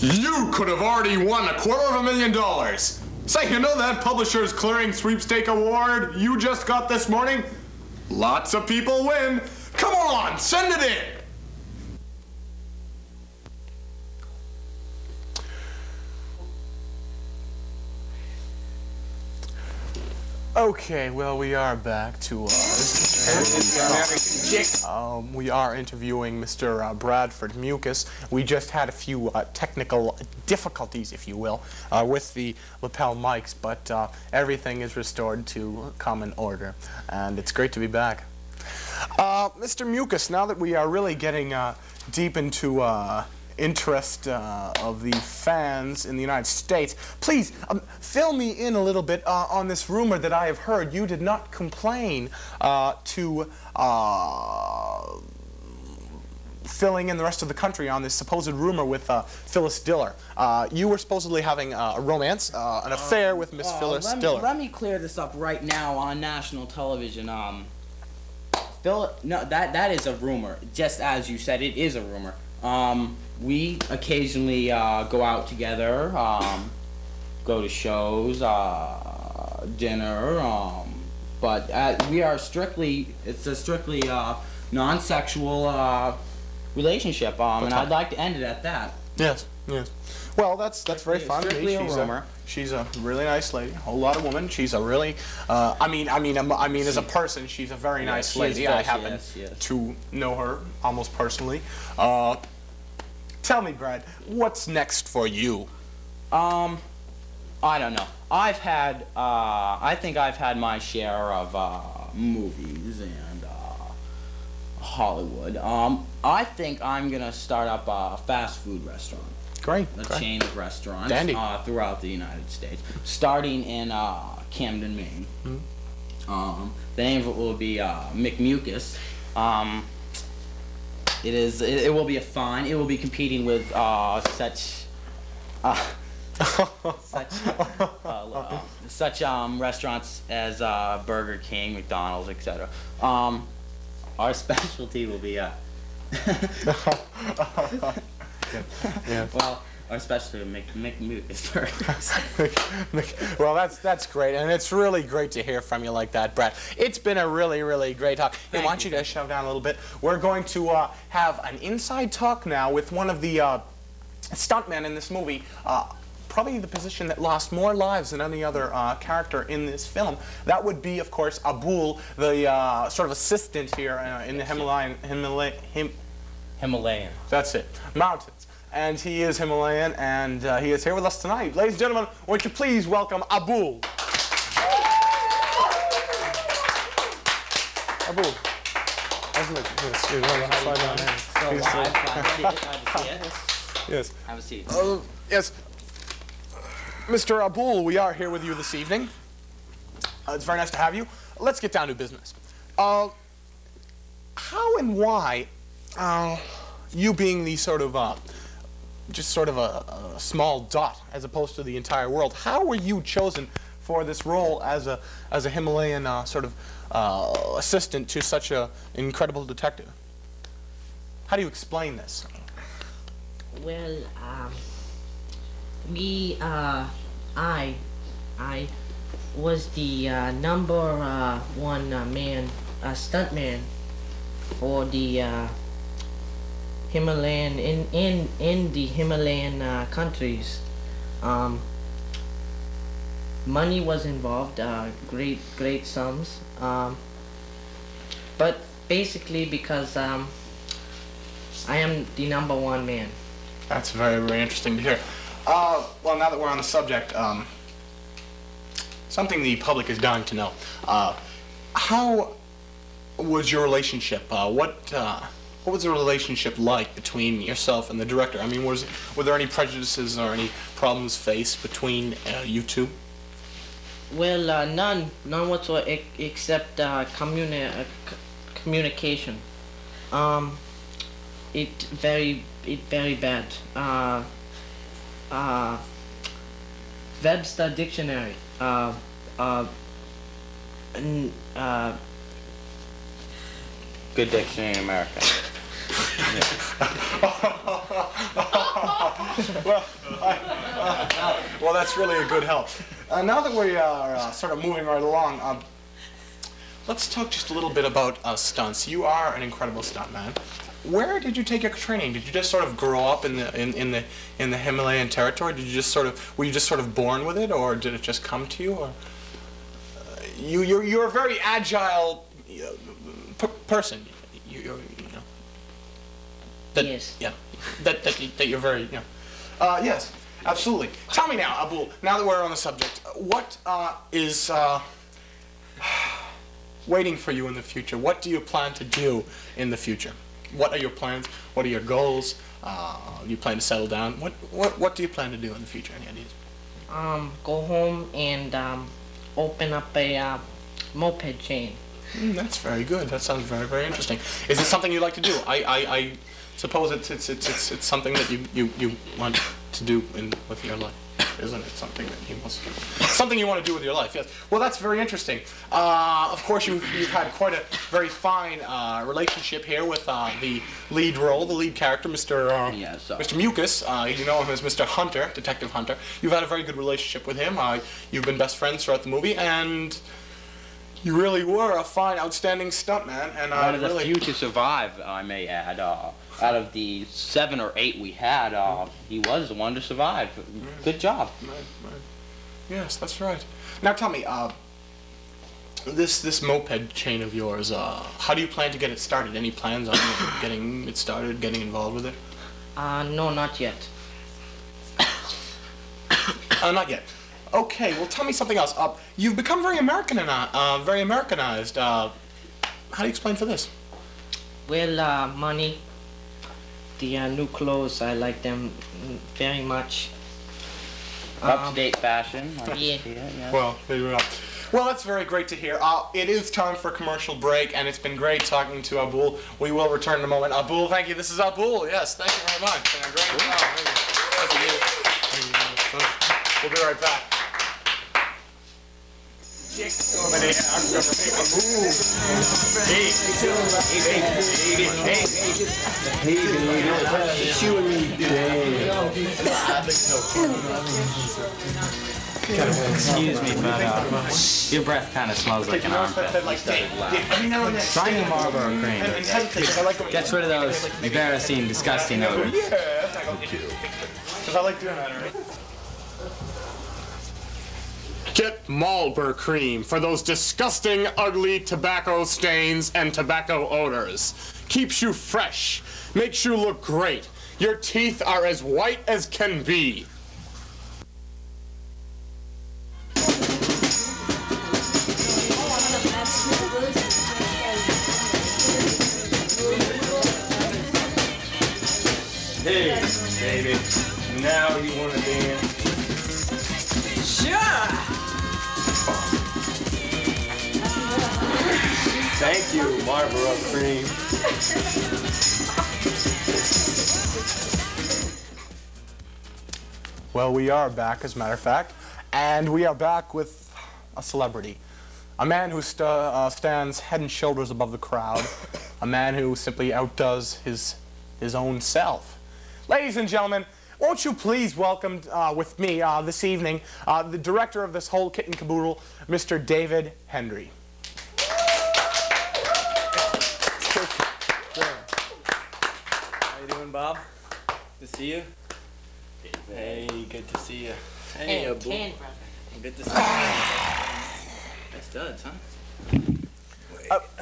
You could have already won $250,000. Say, you know that Publishers Clearing Sweepstake Award you just got this morning? Lots of people win. Come on, send it in. Okay, well, we are back to we are interviewing Mr. Bradford Mucus. We just had a few technical difficulties, if you will, with the lapel mics, but everything is restored to common order, and it's great to be back. Mr. Mucus, now that we are really getting deep into interest of the fans in the United States, please fill me in a little bit on this rumor that I have heard. You did not complain to filling in the rest of the country on this supposed rumor with Phyllis Diller. You were supposedly having a romance, an affair with Miss Phyllis Diller. Let me clear this up right now on national television. No, that is a rumor. Just as you said, it is a rumor. We occasionally go out together, go to shows, dinner, but we are strictly, it's a strictly non-sexual relationship, and I'd like to end it at that. Yes, yes. Well, that's very fun. Strictly a rumor. She's a really nice lady, a whole lot of women. She's a really, I mean, as a person, she's a very nice lady. I happen to know her almost personally. Tell me, Brad, what's next for you? I don't know. I've had, I think I've had my share of movies and Hollywood. I think I'm gonna start up a fast food restaurant. Great. A chain of restaurants throughout the United States, starting in Camden, Maine. Mm-hmm. The name of it will be McMucus. It will be a fine. It will be competing with such restaurants as Burger King, McDonald's, etc. Our specialty will be well, our specialty will McMucus burgers. Well, that's great, and it's really great to hear from you like that, Brad. It's been a really great talk. Hey, why don't you guys shove down a little bit? We're going to have an inside talk now with one of the stuntmen in this movie. Probably the position that lost more lives than any other character in this film. That would be, of course, Abul, the sort of assistant here in the Himalayan. That's it. Mountains. And he is Himalayan, and he is here with us tonight. Ladies and gentlemen, would you please welcome Abul? Abul. Yes. Have a seat. Yes. Mr. Abul, we are here with you this evening. It's very nice to have you. Let's get down to business. How and why, you being the sort of, just sort of a small dot as opposed to the entire world, how were you chosen for this role as a Himalayan sort of assistant to such an incredible detective? How do you explain this? Well, I was the #1 man, stuntman for the Himalayan in the Himalayan countries. Money was involved, great sums, but basically because I am the #1 man. That's very interesting to hear. Well, now that we're on the subject, something the public is dying to know. How was your relationship? What was the relationship like between yourself and the director? I mean, were there any prejudices or any problems faced between you two? Well, none whatsoever except communication. It very bad. Webster Dictionary. Good dictionary in America. Well, well, that's really a good help. Now that we are sort of moving right along, let's talk just a little bit about stunts. You are an incredible stuntman. Where did you take your training? Did you just sort of grow up in the Himalayan territory? Did you just were you just sort of born with it, or did it just come to you? Or you're a very agile person. You know. Yes. Yeah. That you're very, you know. Yes, absolutely. Tell me now, Abul, now that we're on the subject, what is waiting for you in the future? What do you plan to do in the future? What are your plans? What are your goals? Do you plan to settle down? What do you plan to do in the future? Any ideas? Go home and open up a moped chain. That's very good. That sounds very, very interesting. Is it something you'd like to do? I suppose it's something that you want to do with your life, isn't it? Something that something you want to do with your life. Yes. Well, that's very interesting. Of course, you've had quite a very fine relationship here with the lead role, the lead character, Mr. Mucus. You know him as Mr. Hunter, Detective Hunter. You've had a very good relationship with him. You've been best friends throughout the movie, and you really were a fine, outstanding stuntman. And one of the few to survive, I may add. Out of the 7 or 8 we had, he was the one to survive. Good job. Right. Yes, that's right. Now tell me, this moped chain of yours, how do you plan to get it started? Any plans on getting it started, getting involved with it? No, not yet. Not yet. Okay, well tell me something else. You've become very Americanized. How do you explain for this? Well, money. The new clothes, I like them very much. Up-to-date fashion. Yeah. Well, there you are. Well, that's very great to hear. It is time for a commercial break, and it's been great talking to Abul. We will return in a moment. Abul, thank you. This is Abul. Yes, thank you very much. Been a great job. Thank you. We'll be right back. Over there, I'm gonna make a move. Hey, you and me, Excuse me, but your breath kind of smells like an armpit. Try new Marlboro cream. Gets rid of those embarrassing, disgusting odors. Yeah, that's cute. Because I like doing that, right? Get Marlboro cream for those disgusting, ugly tobacco stains and tobacco odors. Keeps you fresh. Makes you look great. Your teeth are as white as can be. Hey, baby. Now you want to dance? Sure. Thank you, Marlboro cream. Well, we are back, as a matter of fact, and we are back with a celebrity. A man who stands head and shoulders above the crowd. A man who simply outdoes his own self. Ladies and gentlemen, won't you please welcome with me this evening the director of this whole kit and caboodle, Mr. David Hendry. How you doing, Bob? Good to see you. Hey, good to see you. Hey, And Abul. 10, brother. Good to see you. Nice studs, huh?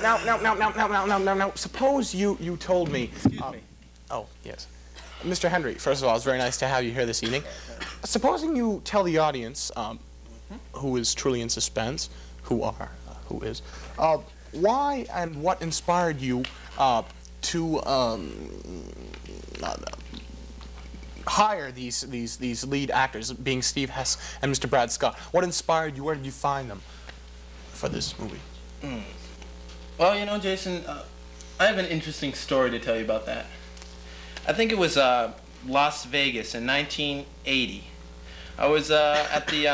Now, suppose you told me... Excuse me. Oh, yes. Mr. Hendry, first of all, it's very nice to have you here this evening. Supposing you tell the audience, who is truly in suspense, who is, why and what inspired you to hire these lead actors, being Steve Hess and Mr. Brad Scott? What inspired you? Where did you find them for this movie? Well, you know, Jason, I have an interesting story to tell you about that. I think it was Las Vegas in 1980. I was at the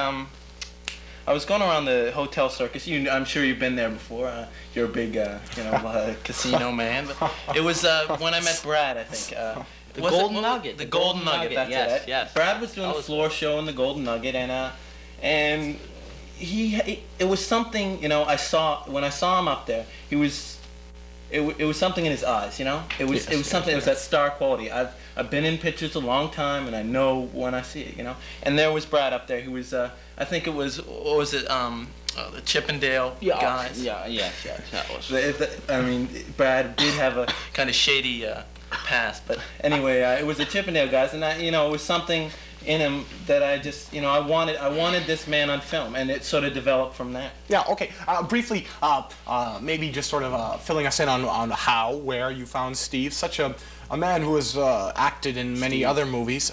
I was going around the hotel circus. I'm sure you've been there before. You're a big casino man. But it was when I met Brad, I think. The Was Golden it, Nugget. The Golden Nugget. That's yes, it. yes. Brad was doing a floor show in the Golden Nugget, and it was something, you know. When I saw him up there, he was. It was something in his eyes, you know. It was something. It was that star quality. I've been in pictures a long time, and I know when I see it, you know. And there was Brad up there, who was I think it was, what was it, the Chippendale guys. Yes, that was. I mean, Brad did have a kind of shady past, but anyway, it was the Chippendale guys, and it was something in him that I just, I wanted this man on film, and it sort of developed from there. Yeah, okay. Briefly, maybe just sort of filling us in on how, where you found Steve, such a man who has acted in many other movies.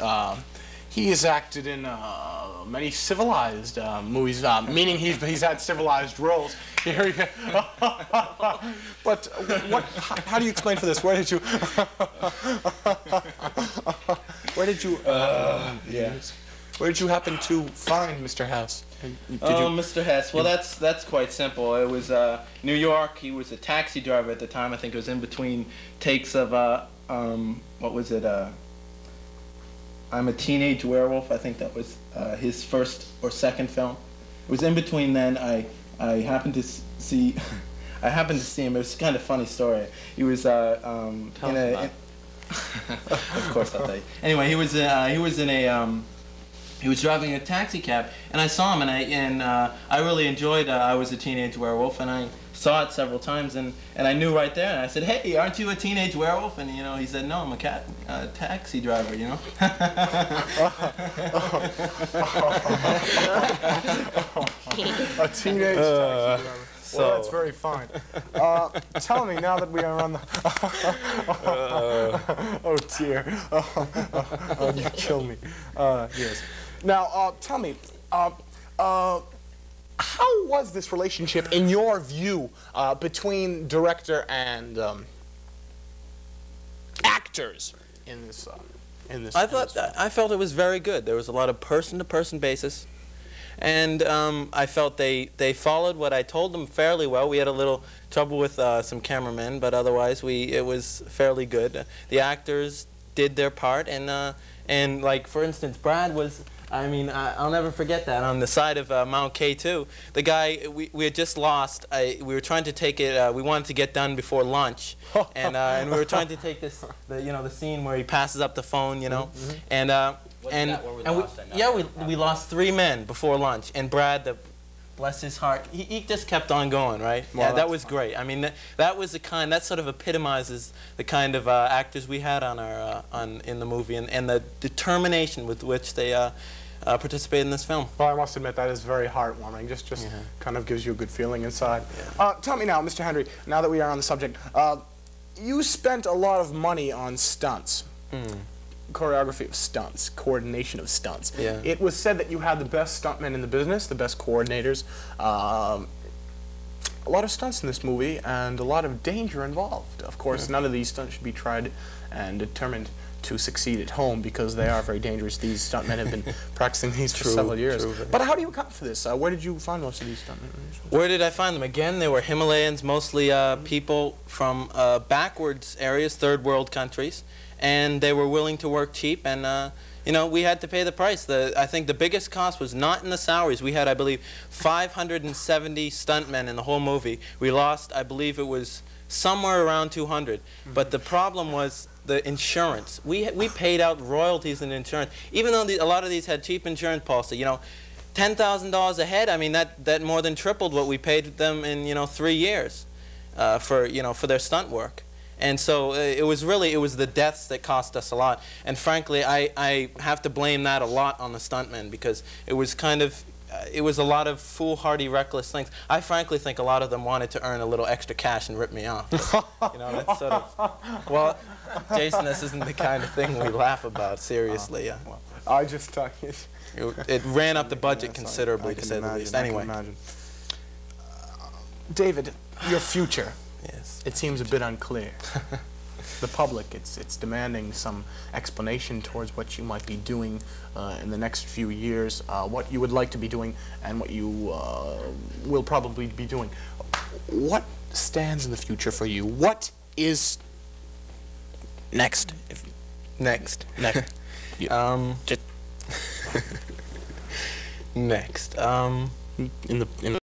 He has acted in many civilized movies, meaning he's had civilized roles. But how do you explain for this? Where did you? Where did you? Where did you happen to find Mr. Hess? Mr. Hess. Well, that's quite simple. It was New York. He was a taxi driver at the time. I think it was in between takes of what was it? I'm a Teenage Werewolf. I think that was his first or second film. It was in between then. I happened to see. I happened to see him. It was kind of a funny story. He was of course I'll tell you. Anyway, he was in a he was driving a taxi cab, and I saw him, and I really enjoyed I Was a Teenage Werewolf, and I saw it several times, and I knew right there, and I said, "Hey, aren't you a teenage werewolf?" And he said, "No, I'm a taxi driver." A teenage taxi driver. Well, that's very fine. Tell me, now that we are on the... oh, dear. Oh, you kill me. Yes. Now, tell me, how was this relationship, in your view, between director and actors in this? I felt it was very good. There was a lot of person-to-person basis. And I felt they followed what I told them fairly well. We had a little trouble with some cameramen, but otherwise it was fairly good. The actors did their part, and like for instance, Brad was. I mean, I'll never forget that on the side of Mount K2. The guy we had just lost. We were trying to take it. We wanted to get done before lunch, and we were trying to take the scene where he passes up the phone, and. We lost 3 men before lunch, and Brad, bless his heart, he just kept on going, right? Well, yeah, that was great. I mean, that sort of epitomizes the kind of actors we had on our in the movie, and the determination with which they participated in this film. Well, I must admit that is very heartwarming. Just kind of gives you a good feeling inside. Yeah. Tell me now, Mr. Henry, now that we are on the subject, you spent a lot of money on stunts. Choreography of stunts, coordination of stunts. Yeah. It was said that you had the best stuntmen in the business, the best coordinators. A lot of stunts in this movie, and a lot of danger involved. Of course, none of these stunts should be tried and determined to succeed at home, because they are very dangerous. These stuntmen have been practicing these for several years. But how do you account for this? Where did you find most of these stuntmen? Where did I find them? Again, they were Himalayans, mostly people from backwards areas, third world countries. And they were willing to work cheap, and we had to pay the price. I think the biggest cost was not in the salaries. We had, I believe, 570 stuntmen in the whole movie. We lost, I believe it was somewhere around 200. But the problem was the insurance. We paid out royalties and insurance, even though a lot of these had cheap insurance policy. $10,000 a head. I mean, that more than tripled what we paid them in 3 years for their stunt work. And so it was the deaths that cost us a lot. And frankly, I have to blame that a lot on the stuntmen, because it was it was a lot of foolhardy, reckless things. I frankly think a lot of them wanted to earn a little extra cash and rip me off. But, that's sort of, well, Jason, this isn't the kind of thing we laugh about, seriously. I just it ran up the budget considerably, to say the least. Anyway. David, your future. Yes. It seems a bit unclear. The public, it's demanding some explanation towards what you might be doing in the next few years, what you would like to be doing, and what you will probably be doing. What stands in the future for you? What is next? Next. Next. Next. In the